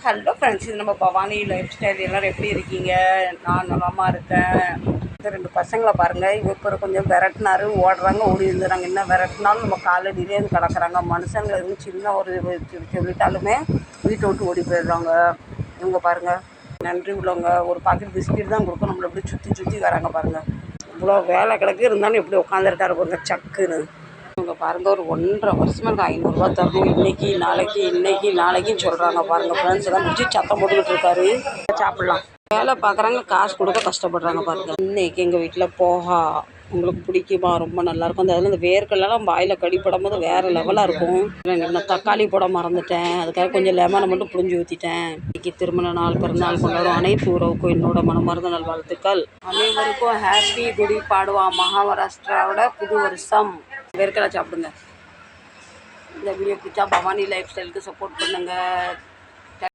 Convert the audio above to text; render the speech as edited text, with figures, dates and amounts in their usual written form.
Hello friends, இது நம்ம Bhavani life style. எல்லோரும் எப்படி இருக்கீங்க? நான் நலமாக இருக்கேன். இந்த 2 பசங்களை பாருங்கள். இவரு கொஞ்சம் விரட்டினாரு, ஓடுறாங்க, ஓடி இருந்துறாங்க. என்ன விரட்டினாலும் நம்ம காலடியிலே கிடக்குறாங்க. மனுஷங்களை எதுவும் சின்ன ஒரு சொல்லிட்டாலுமே வீட்டை விட்டு ஓடி போயிடுறாங்க. இவங்க பாருங்கள், நன்றி உள்ளவங்க. ஒரு பாக்கெட் பிஸ்கெட் தான் கொடுக்கும், நம்மளை எப்படி சுற்றி வராங்க பாருங்கள். இவ்வளோ வேலை கிடக்கு, இருந்தாலும் எப்படி உட்காந்துருக்காரு பாருங்க சக்குன்னு. இவங்க பாருங்கள், ஒரு 1.5 வருஷமாக எனக்கு 500 தரணும், இன்றைக்கி நாளைக்குன்னு சொல்கிறாங்க பாருங்கள். ஃப்ரெண்ட்ஸ் எல்லாம் முடிச்சு சத்தம் போட்டுக்கிட்டு இருக்காரு. சாப்பிட்லாம். வேலை பார்க்குறாங்க, காசு கொடுக்க கஷ்டப்படுறாங்க பாருங்கள். இன்றைக்கி எங்கள் வீட்டில் போகா உங்களுக்கு பிடிக்குமா? ரொம்ப நல்லாயிருக்கும். அந்த அதில் இந்த வேர்க்கடலாம் வாயில் கடிப்படும் போது வேறு லெவலாக இருக்கும். நான் தக்காளி போட மறந்துட்டேன், அதுக்காக கொஞ்சம் லெமனை மட்டும் புழிஞ்சு ஊற்றிட்டேன். இன்றைக்கி திருமண நாள், பிறந்தநாள் கொண்டாடும் அனைத்து உறவுக்கும் என்னோட மனமார்ந்த நல்வாழ்த்துக்கள். அனைவருக்கும் ஹாப்பி குடி பாடுவா மகாராஷ்டிராவோட புது வருஷம். வேர்க்கடலை சாப்பிடுங்க. இந்த வீடியோ பிடிச்சா பவானி லைஃப் ஸ்டைலுக்கு சப்போர்ட் பண்ணுங்கள்.